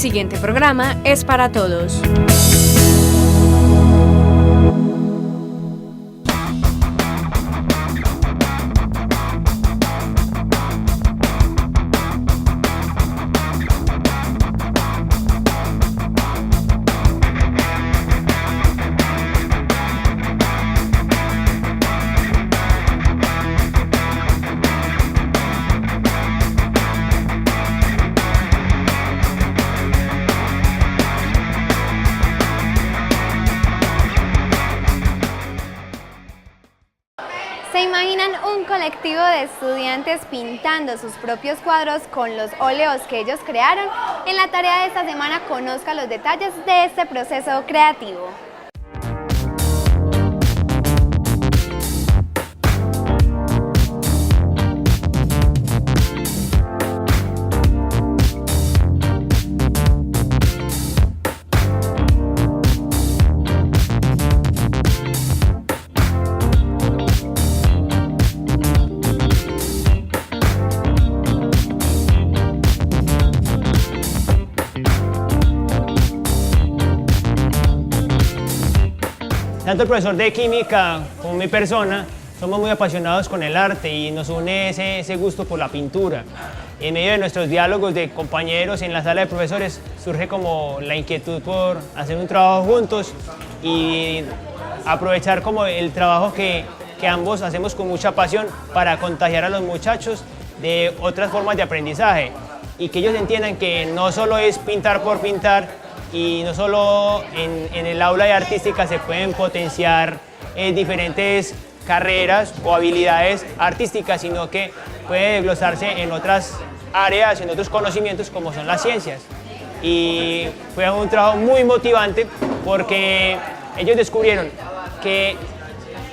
siguiente programa es para todos. ¿Se imaginan un colectivo de estudiantes pintando sus propios cuadros con los óleos que ellos crearon? En la tarea de esta semana conozca los detalles de este proceso creativo. Tanto el profesor de química como mi persona somos muy apasionados con el arte y nos une ese gusto por la pintura. En medio de nuestros diálogos de compañeros en la sala de profesores surge como la inquietud por hacer un trabajo juntos y aprovechar como el trabajo que ambos hacemos con mucha pasión para contagiar a los muchachos de otras formas de aprendizaje y que ellos entiendan que no solo es pintar por pintar, y no solo en el aula de artística se pueden potenciar diferentes carreras o habilidades artísticas, sino que puede desglosarse en otras áreas, en otros conocimientos como son las ciencias. Y fue un trabajo muy motivante porque ellos descubrieron que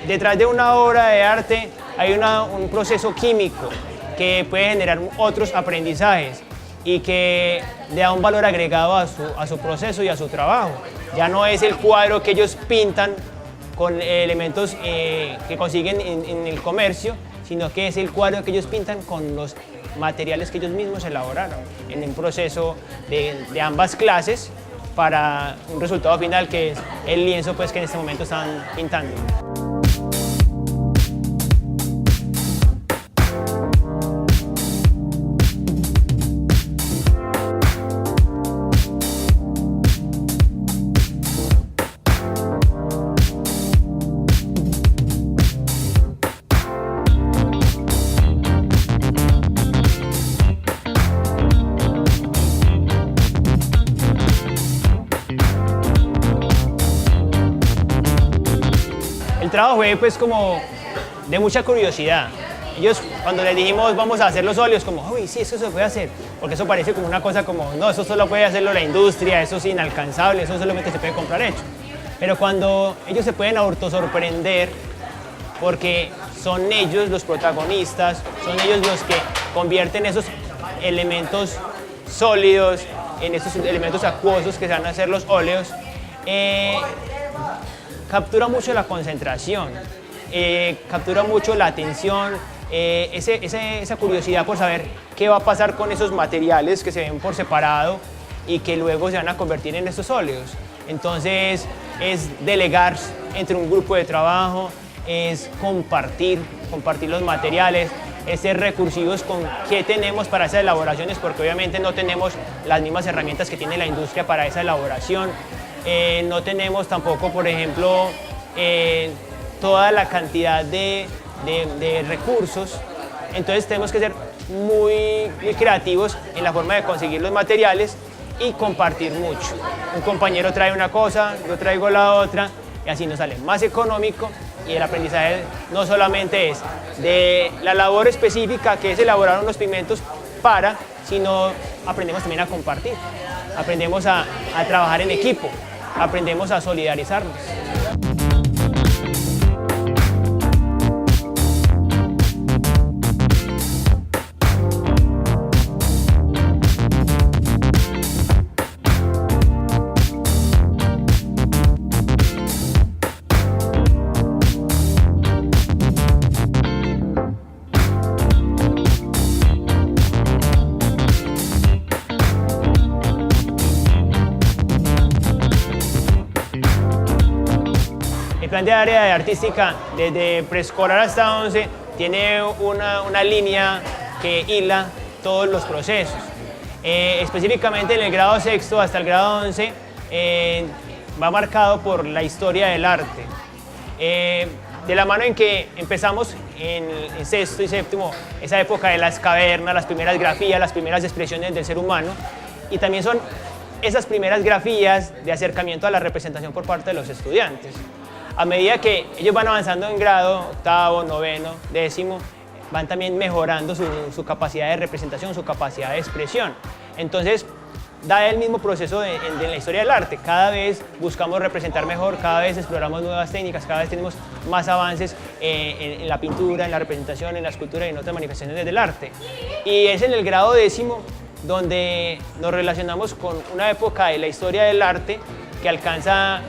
detrás de una obra de arte hay un proceso químico que puede generar otros aprendizajes y que le da un valor agregado a su proceso y a su trabajo. Ya no es el cuadro que ellos pintan con elementos que consiguen en el comercio, sino que es el cuadro que ellos pintan con los materiales que ellos mismos elaboraron en un proceso de ambas clases para un resultado final que es el lienzo pues, que en este momento están pintando. El trabajo fue pues como de mucha curiosidad. Ellos cuando les dijimos vamos a hacer los óleos como, uy sí, eso se puede hacer, porque eso parece como una cosa como, no, eso solo puede hacerlo la industria, eso es inalcanzable, eso solamente se puede comprar hecho. Pero cuando ellos se pueden autosorprender porque son ellos los protagonistas, son ellos los que convierten esos elementos sólidos en esos elementos acuosos que se van a hacer los óleos, captura mucho la concentración, captura mucho la atención, esa curiosidad por saber qué va a pasar con esos materiales que se ven por separado y que luego se van a convertir en estos óleos. Entonces es delegar entre un grupo de trabajo, es compartir los materiales, es ser recursivos con qué tenemos para esas elaboraciones, porque obviamente no tenemos las mismas herramientas que tiene la industria para esa elaboración. No tenemos tampoco, por ejemplo, toda la cantidad de recursos, entonces tenemos que ser muy creativos en la forma de conseguir los materiales y compartir mucho. Un compañero trae una cosa, yo traigo la otra y así nos sale más económico y el aprendizaje no solamente es de la labor específica que es elaborar unos pigmentos sino aprendemos también a compartir, aprendemos a trabajar en equipo, aprendemos a solidarizarnos. plan de área de artística desde preescolar hasta 11 tiene una línea que hila todos los procesos. Específicamente en el grado sexto hasta el grado 11 va marcado por la historia del arte. De la mano en que empezamos en sexto y séptimo, esa época de las cavernas, las primeras grafías, las primeras expresiones del ser humano, y también son esas primeras grafías de acercamiento a la representación por parte de los estudiantes. A medida que ellos van avanzando en grado, octavo, noveno, décimo, van también mejorando su capacidad de representación, su capacidad de expresión. Entonces, da el mismo proceso de la historia del arte. Cada vez buscamos representar mejor, cada vez exploramos nuevas técnicas, cada vez tenemos más avances en la pintura, en la representación, en la escultura y en otras manifestaciones del arte. Y es en el grado décimo donde nos relacionamos con una época de la historia del arte que alcanza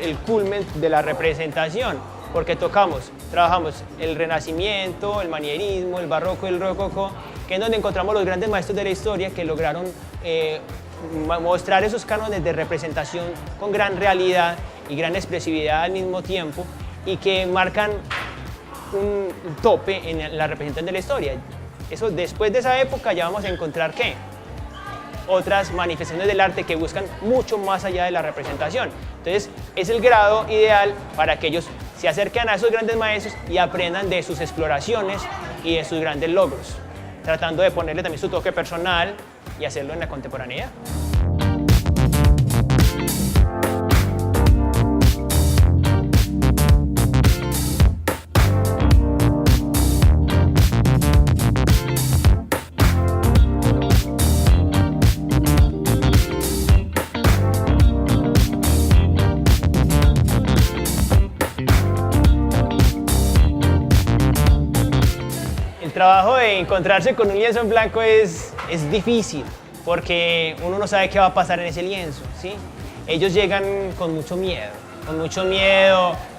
el culmen de la representación, porque trabajamos el Renacimiento, el Manierismo, el Barroco y el Rococó, que es donde encontramos los grandes maestros de la historia que lograron mostrar esos cánones de representación con gran realidad y gran expresividad al mismo tiempo, y que marcan un tope en la representación de la historia. Eso, después de esa época ya vamos a encontrar ¿qué? Otras manifestaciones del arte que buscan mucho más allá de la representación. Entonces es el grado ideal para que ellos se acerquen a esos grandes maestros y aprendan de sus exploraciones y de sus grandes logros, tratando de ponerle también su toque personal y hacerlo en la contemporaneidad. El trabajo de encontrarse con un lienzo en blanco es difícil, porque uno no sabe qué va a pasar en ese lienzo, ¿sí? Ellos llegan con mucho miedo,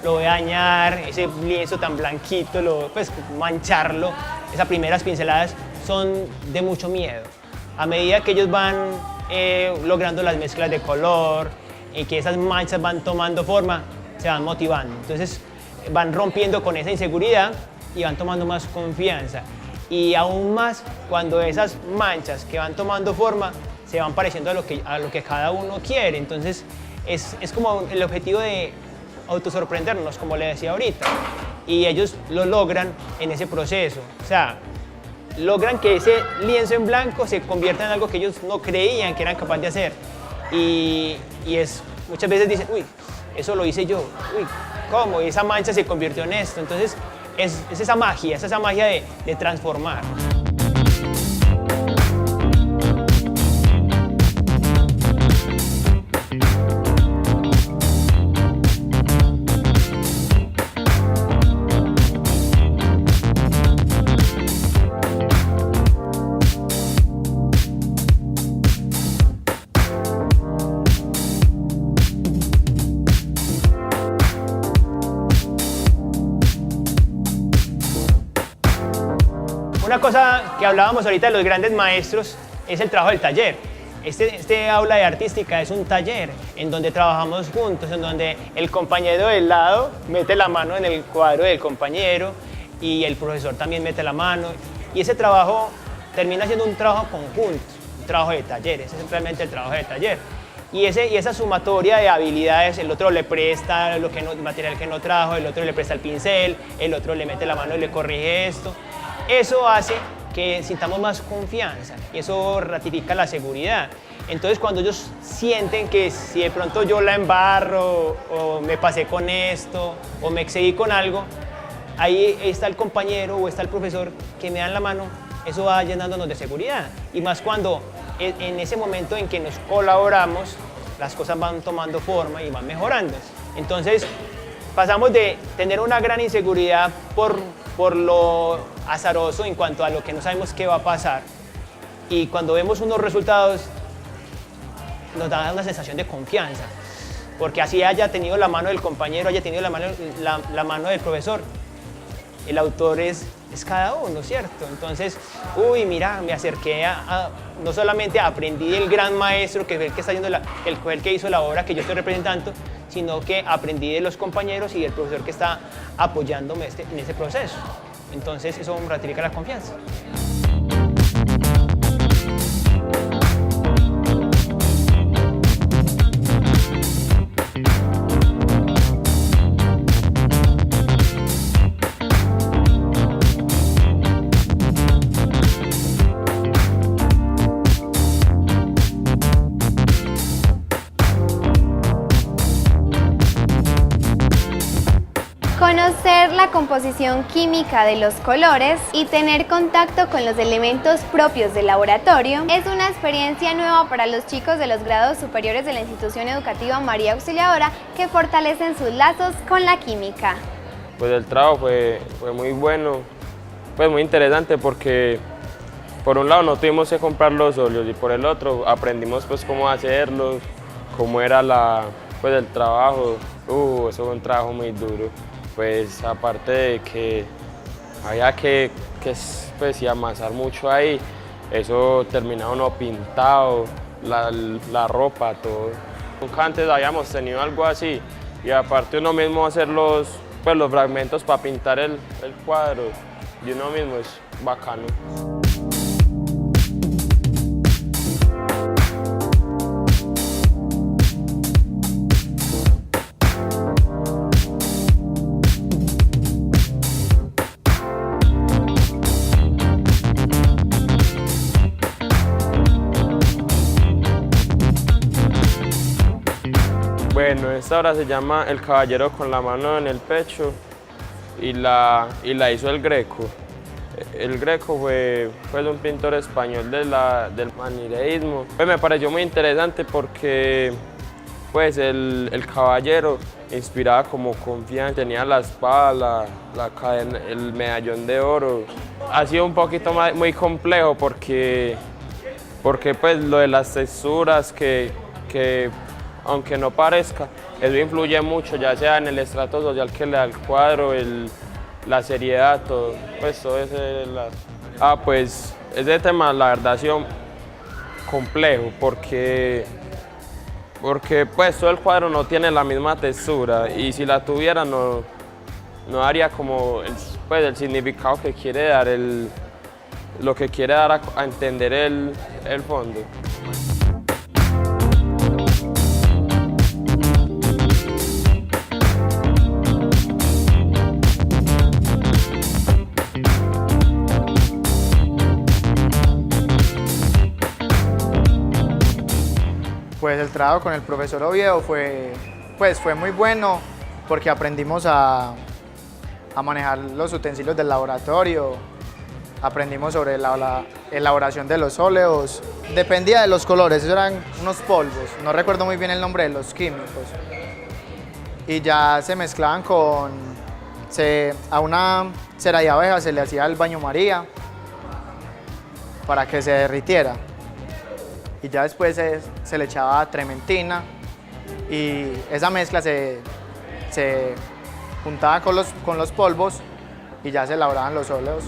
lo voy a dañar, ese lienzo tan blanquito, pues mancharlo. Esas primeras pinceladas son de mucho miedo. A medida que ellos van logrando las mezclas de color y que esas manchas van tomando forma, se van motivando. Entonces van rompiendo con esa inseguridad y van tomando más confianza. Y aún más cuando esas manchas que van tomando forma se van pareciendo a lo que cada uno quiere. Entonces es como el objetivo de autosorprendernos, como le decía ahorita. Y ellos lo logran en ese proceso. O sea, logran que ese lienzo en blanco se convierta en algo que ellos no creían que eran capaces de hacer. Y muchas veces dicen, uy, eso lo hice yo, uy, ¿cómo? Y esa mancha se convirtió en esto. Entonces es esa magia de transformar. Una cosa que hablábamos ahorita de los grandes maestros es el trabajo del taller. Este aula de artística es un taller en donde trabajamos juntos, en donde el compañero del lado mete la mano en el cuadro del compañero y el profesor también mete la mano. Y ese trabajo termina siendo un trabajo conjunto, un trabajo de taller. Ese es realmente el trabajo de taller. Y esa sumatoria de habilidades, el otro le presta el material que no trajo, el otro le presta el pincel, el otro le mete la mano y le corrige esto. Eso hace que sintamos más confianza y eso ratifica la seguridad. Entonces cuando ellos sienten que si de pronto yo la embarro o me pasé con esto o me excedí con algo, ahí está el compañero o está el profesor que me dan la mano, eso va llenándonos de seguridad. Y más cuando en ese momento en que nos colaboramos, las cosas van tomando forma y van mejorando. Entonces pasamos de tener una gran inseguridad por lo azaroso en cuanto a lo que no sabemos qué va a pasar, y cuando vemos unos resultados nos da una sensación de confianza, porque así haya tenido la mano del compañero, haya tenido la mano del profesor, el autor es cada uno, ¿cierto? Entonces, uy, mira, me acerqué no solamente aprendí del gran maestro, que es el que está haciendo el que hizo la obra que yo estoy representando, sino que aprendí de los compañeros y del profesor que está apoyándome en este proceso. Entonces eso ratifica la confianza. Conocer la composición química de los colores y tener contacto con los elementos propios del laboratorio es una experiencia nueva para los chicos de los grados superiores de la institución educativa María Auxiliadora que fortalecen sus lazos con la química. Pues el trabajo fue muy bueno, pues muy interesante porque por un lado no tuvimos que comprar los óleos y por el otro aprendimos pues cómo hacerlos, cómo era el trabajo. Eso fue un trabajo muy duro. Pues aparte de que había que pues, amasar mucho ahí, eso terminaba uno pintado, la ropa, todo. Nunca antes habíamos tenido algo así y aparte uno mismo hacer los fragmentos para pintar el cuadro y uno mismo es bacano. Bueno, esta obra se llama El caballero con la mano en el pecho y la hizo el Greco. El Greco fue un pintor español del manireísmo. Pues me pareció muy interesante porque pues, el caballero inspiraba como confianza, tenía la espada, la cadena, el medallón de oro. Ha sido un poquito muy complejo porque pues, lo de las texturas que aunque no parezca, eso influye mucho, ya sea en el estrato social que le da el cuadro, la seriedad, todo. Pues todo pues ese tema la verdad ha sido complejo porque pues todo el cuadro no tiene la misma textura y si la tuviera no daría como el significado que quiere dar, lo que quiere dar a entender el fondo. Pues el trabajo con el profesor Oviedo fue muy bueno porque aprendimos a manejar los utensilios del laboratorio, aprendimos sobre la elaboración de los óleos, dependía de los colores, esos eran unos polvos, no recuerdo muy bien el nombre de los químicos, y ya se mezclaban a una cera de abeja se le hacía el baño María para que se derritiera. Y ya después se le echaba trementina y esa mezcla se juntaba con los polvos y ya se elaboraban los óleos.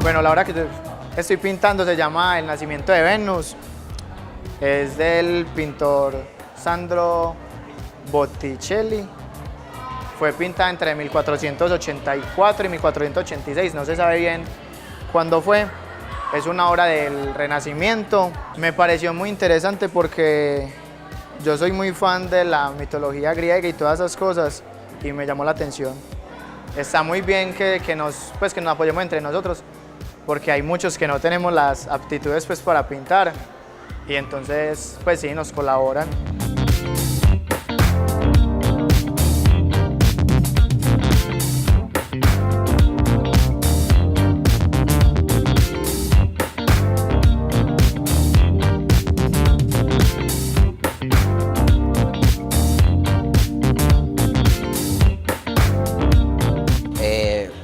Bueno, la obra que estoy pintando se llama El nacimiento de Venus. Es del pintor Sandro Botticelli. Fue pintada entre 1484 y 1486, no se sabe bien cuándo fue. Es una obra del Renacimiento. Me pareció muy interesante porque yo soy muy fan de la mitología griega y todas esas cosas y me llamó la atención. Está muy bien que nos apoyemos entre nosotros, porque hay muchos que no tenemos las aptitudes pues, para pintar y entonces pues sí, nos colaboran.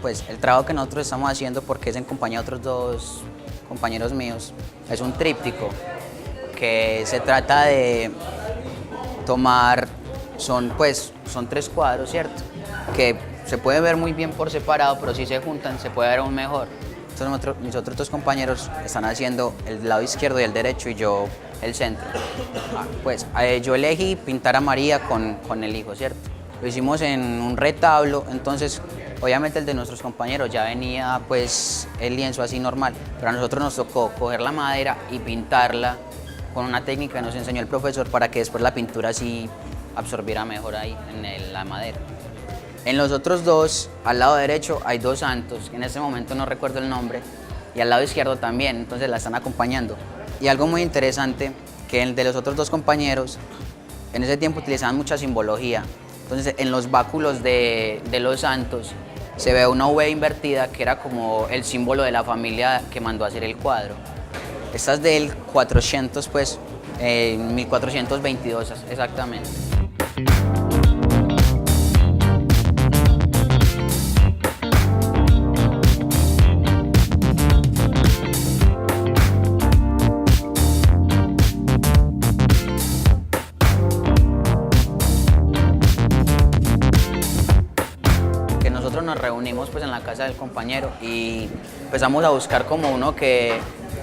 Pues el trabajo que nosotros estamos haciendo, porque es en compañía de otros dos compañeros míos, es un tríptico. que se trata de tomar, son 3 cuadros, ¿cierto? Que se puede ver muy bien por separado, pero si se juntan se puede ver aún mejor. Entonces mis otros 2 compañeros están haciendo el lado izquierdo y el derecho y yo el centro. Yo elegí pintar a María con el hijo, ¿cierto? Lo hicimos en un retablo, entonces obviamente el de nuestros compañeros ya venía pues el lienzo así normal, pero a nosotros nos tocó coger la madera y pintarla con una técnica que nos enseñó el profesor para que después la pintura así absorbiera mejor ahí en la madera. En los otros 2, al lado derecho hay 2 santos, que en este momento no recuerdo el nombre, y al lado izquierdo también, entonces la están acompañando. Y algo muy interesante, que el de los otros 2 compañeros, en ese tiempo utilizaban mucha simbología. Entonces en los báculos de los santos se ve una V invertida, que era como el símbolo de la familia que mandó a hacer el cuadro. Esta es del 400, 1422 exactamente. Nos reunimos pues en la casa del compañero y empezamos a buscar como uno que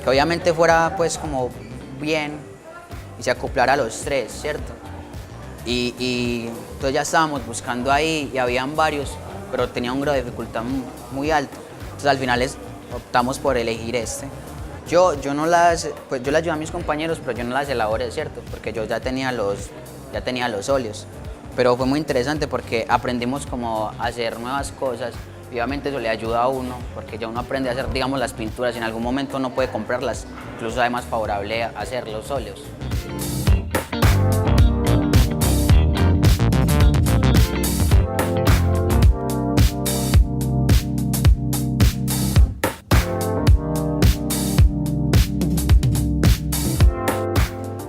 obviamente fuera pues como bien y se acoplara a los 3, ¿cierto? Y entonces ya estábamos buscando ahí y habían varios, pero tenía un grado de dificultad muy alto. Entonces al final optamos por elegir este. Yo le ayudé a mis compañeros, pero yo no las elaboré, ¿cierto? Porque yo ya tenía los óleos. Pero fue muy interesante porque aprendimos como a hacer nuevas cosas y obviamente eso le ayuda a uno porque ya uno aprende a hacer, digamos, las pinturas y en algún momento no puede comprarlas, incluso es más favorable hacer los óleos.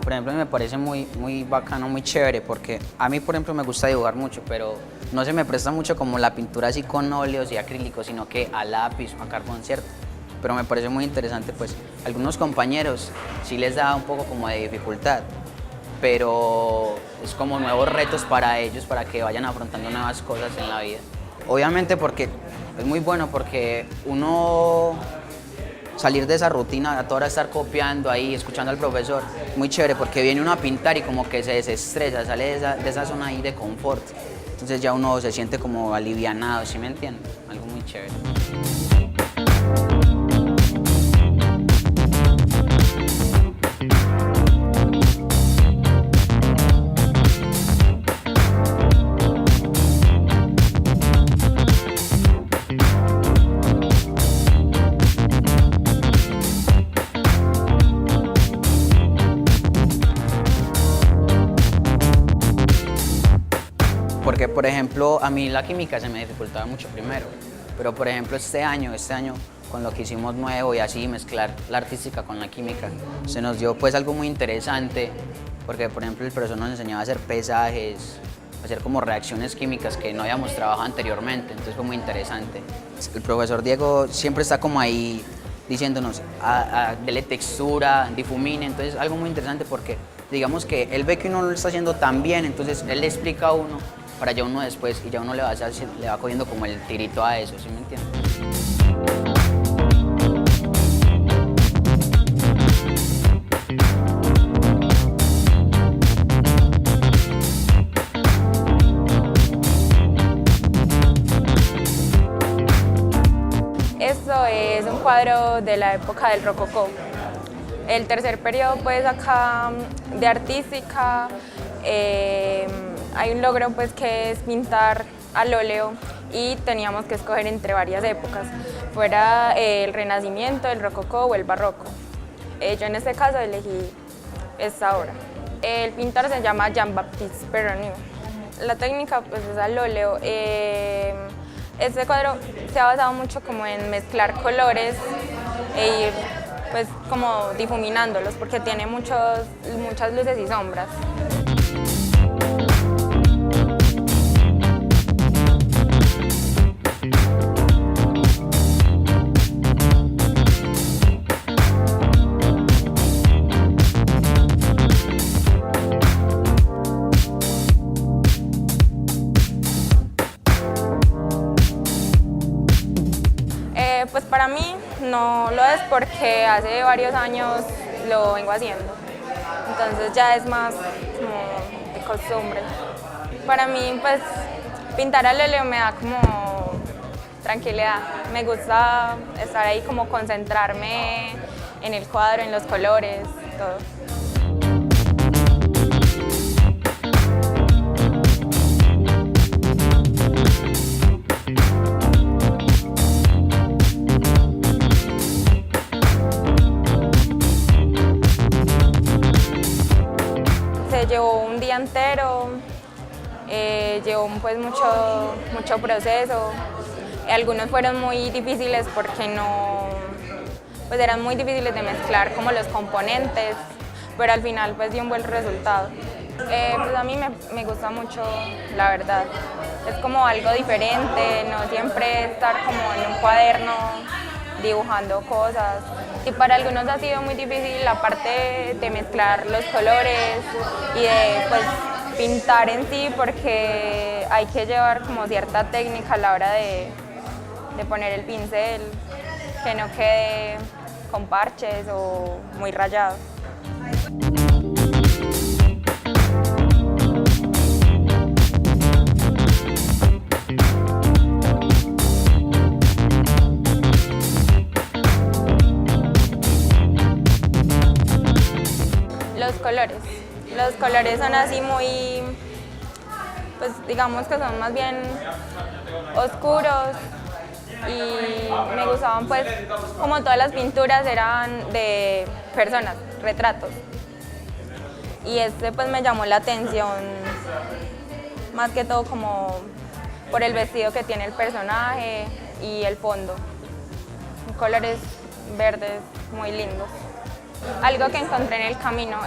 Por ejemplo, me parece muy bacano, muy chévere, porque a mí, por ejemplo, me gusta dibujar mucho, pero no se me presta mucho como la pintura así con óleos y acrílicos, sino que a lápiz o a carbón, ¿cierto? Pero me parece muy interesante, pues, algunos compañeros sí les da un poco como de dificultad, pero es como nuevos retos para ellos, para que vayan afrontando nuevas cosas en la vida. Obviamente porque es muy bueno, porque uno salir de esa rutina, a toda hora estar copiando ahí, escuchando al profesor, muy chévere porque viene uno a pintar y como que se desestresa, sale de esa zona ahí de confort. Entonces ya uno se siente como alivianado, ¿sí me entienden? Algo muy chévere. Porque, por ejemplo, a mí la química se me dificultaba mucho primero, pero por ejemplo este año con lo que hicimos nuevo y así mezclar la artística con la química, se nos dio pues algo muy interesante, porque por ejemplo el profesor nos enseñaba a hacer pesajes, a hacer como reacciones químicas que no habíamos trabajado anteriormente, entonces fue muy interesante. El profesor Diego siempre está como ahí diciéndonos, dele textura, difumine, entonces algo muy interesante porque digamos que él ve que uno lo está haciendo tan bien, entonces él le explica a uno para ya uno después y ya uno le va cogiendo como el tirito a eso, ¿sí me entiendes? Esto es un cuadro de la época del rococó. El tercer periodo pues acá de artística, hay un logro pues que es pintar al óleo y teníamos que escoger entre varias épocas, fuera el Renacimiento, el Rococó o el Barroco. Yo en este caso elegí esta obra. El pintor se llama Jean-Baptiste Perronneau. La técnica pues es al óleo. Este cuadro se ha basado mucho como en mezclar colores e ir pues como difuminándolos porque tiene muchas luces y sombras. Pues para mí no lo es porque hace varios años lo vengo haciendo, entonces ya es más como de costumbre. Para mí pues pintar al óleo me da como tranquilidad, me gusta estar ahí como concentrarme en el cuadro, en los colores, todo. Se llevó un día entero, llevó pues mucho proceso. Algunos fueron muy difíciles porque pues eran muy difíciles de mezclar como los componentes, pero al final pues dio un buen resultado. Pues a mí me gusta mucho, la verdad. Es como algo diferente, no siempre estar como en un cuaderno dibujando cosas. Y para algunos ha sido muy difícil la parte de mezclar los colores y de pues, pintar en sí, porque hay que llevar como cierta técnica a la hora de poner el pincel, que no quede con parches o muy rayado. Los colores son así muy, pues digamos que son más bien oscuros y me gustaban pues como todas las pinturas eran de personas, retratos. Y este pues me llamó la atención más que todo como por el vestido que tiene el personaje y el fondo. Colores verdes muy lindos. Algo que encontré en el camino.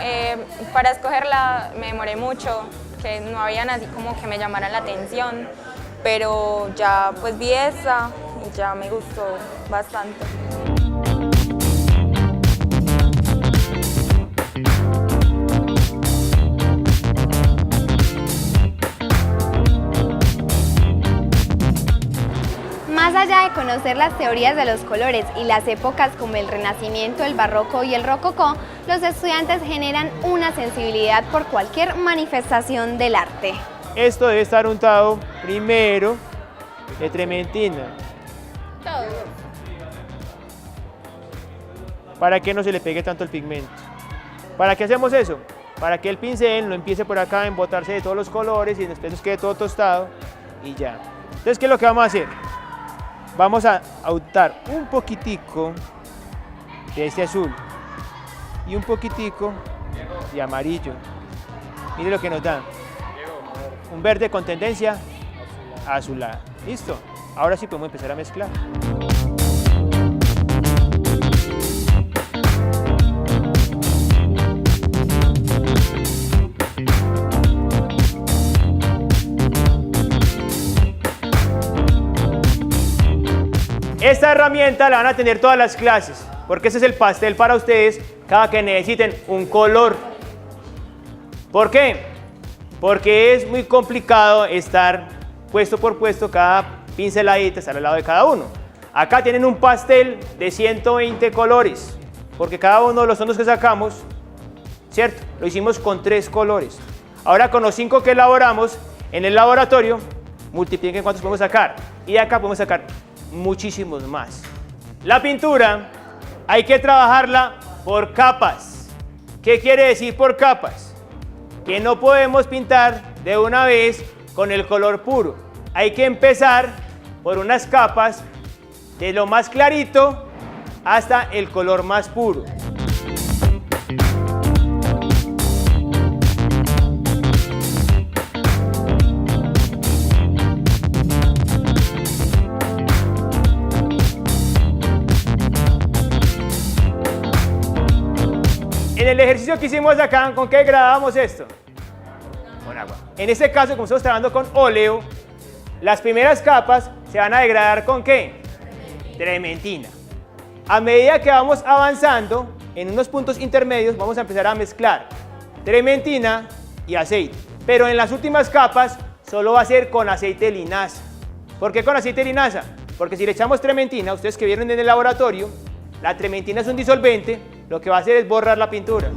Para escogerla me demoré mucho, que no habían así como que me llamaran la atención, pero ya pues vi esa y ya me gustó bastante. Más allá de conocer las teorías de los colores y las épocas como el Renacimiento, el Barroco y el Rococó, los estudiantes generan una sensibilidad por cualquier manifestación del arte. Esto debe estar untado primero de trementina. Todo. Para que no se le pegue tanto el pigmento. ¿Para qué hacemos eso? Para que el pincel no empiece por acá a embotarse de todos los colores y después nos quede todo tostado y ya. Entonces, ¿qué es lo que vamos a hacer? Vamos a untar un poquitico de este azul y un poquitico de amarillo. Mire lo que nos da. Un verde con tendencia azulada. ¿Listo? Ahora sí podemos empezar a mezclar. Esta herramienta la van a tener todas las clases, porque ese es el pastel para ustedes cada que necesiten un color. ¿Por qué? Porque es muy complicado estar puesto por puesto cada pinceladita, estar al lado de cada uno. Acá tienen un pastel de 120 colores, porque cada uno de los tonos que sacamos, ¿cierto? Lo hicimos con 3 colores. Ahora con los 5 que elaboramos en el laboratorio, multipliquen cuántos podemos sacar. Y de acá podemos sacar muchísimos más. La pintura hay que trabajarla por capas. ¿Qué quiere decir por capas? Que no podemos pintar de una vez con el color puro. Hay que empezar por unas capas de lo más clarito hasta el color más puro. En el ejercicio que hicimos acá, ¿con qué grabamos esto? Con agua. En este caso, como estamos trabajando con óleo, las primeras capas se van a degradar ¿con qué? Trementina. A medida que vamos avanzando, en unos puntos intermedios vamos a empezar a mezclar trementina y aceite. Pero en las últimas capas solo va a ser con aceite de linaza. ¿Por qué con aceite de linaza? Porque si le echamos trementina, ustedes que vieron en el laboratorio, la trementina es un disolvente, lo que va a hacer es borrar la pintura.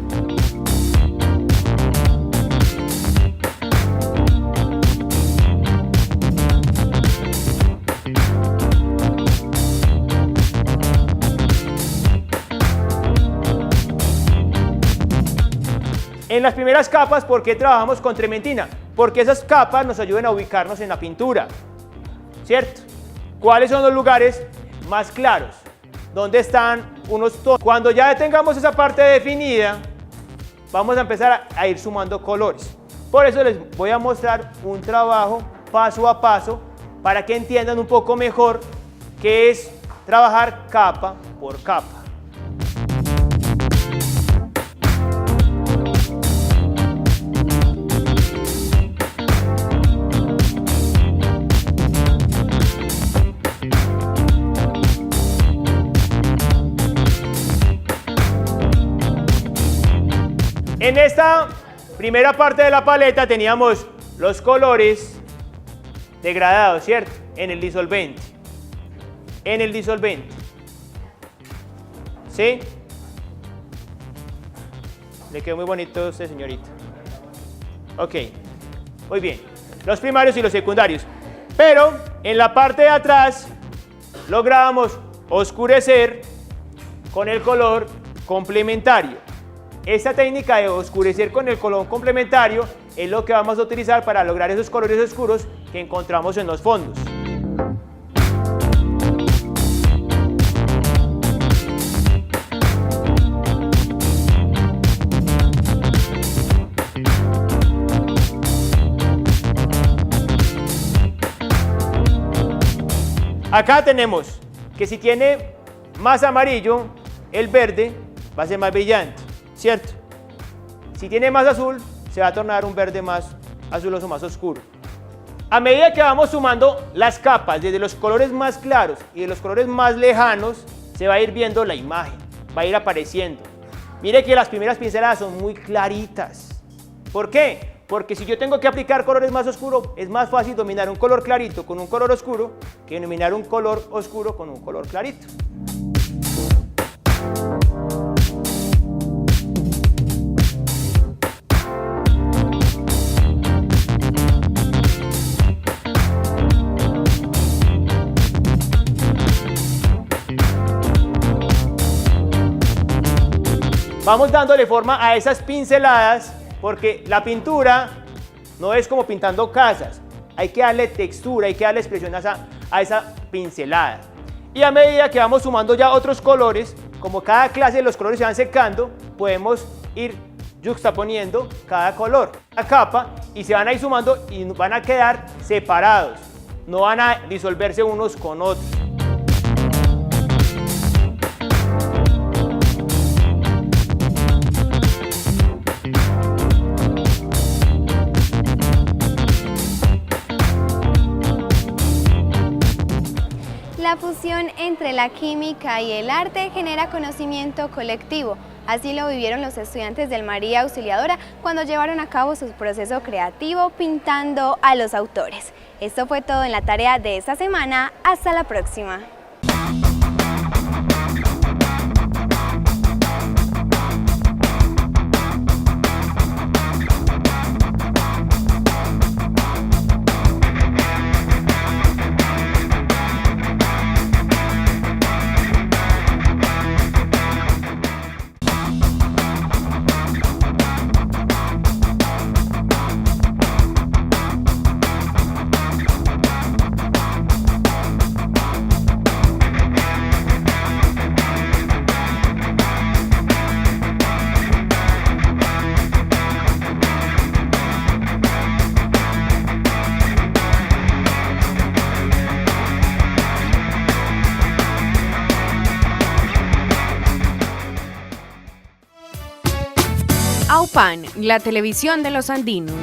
En las primeras capas, ¿por qué trabajamos con trementina? Porque esas capas nos ayudan a ubicarnos en la pintura, ¿cierto? ¿Cuáles son los lugares más claros? ¿Dónde están unos tonos? Cuando ya tengamos esa parte definida, vamos a empezar a ir sumando colores. Por eso les voy a mostrar un trabajo paso a paso para que entiendan un poco mejor qué es trabajar capa por capa. En esta primera parte de la paleta teníamos los colores degradados, ¿cierto? En el disolvente. En el disolvente. ¿Sí? Le quedó muy bonito a usted, señorita. Ok, muy bien. Los primarios y los secundarios. Pero en la parte de atrás logramos oscurecer con el color complementario. Esta técnica de oscurecer con el color complementario es lo que vamos a utilizar para lograr esos colores oscuros que encontramos en los fondos. Acá tenemos que si tiene más amarillo, el verde va a ser más brillante, ¿cierto? Si tiene más azul, se va a tornar un verde más azuloso, más oscuro. A medida que vamos sumando las capas, desde los colores más claros y de los colores más lejanos, se va a ir viendo la imagen, va a ir apareciendo. Mire que las primeras pinceladas son muy claritas. ¿Por qué? Porque si yo tengo que aplicar colores más oscuros, es más fácil dominar un color clarito con un color oscuro que dominar un color oscuro con un color clarito. Vamos dándole forma a esas pinceladas porque la pintura no es como pintando casas. Hay que darle textura, hay que darle expresión a esa pincelada. Y a medida que vamos sumando ya otros colores, como cada clase de los colores se van secando, podemos ir yuxtaponiendo cada color, la capa, y se van a ir sumando y van a quedar separados. No van a disolverse unos con otros. La fusión entre la química y el arte genera conocimiento colectivo. Así lo vivieron los estudiantes del María Auxiliadora cuando llevaron a cabo su proceso creativo pintando a los autores. Esto fue todo en la tarea de esta semana. Hasta la próxima. AUPAN, la televisión de los andinos.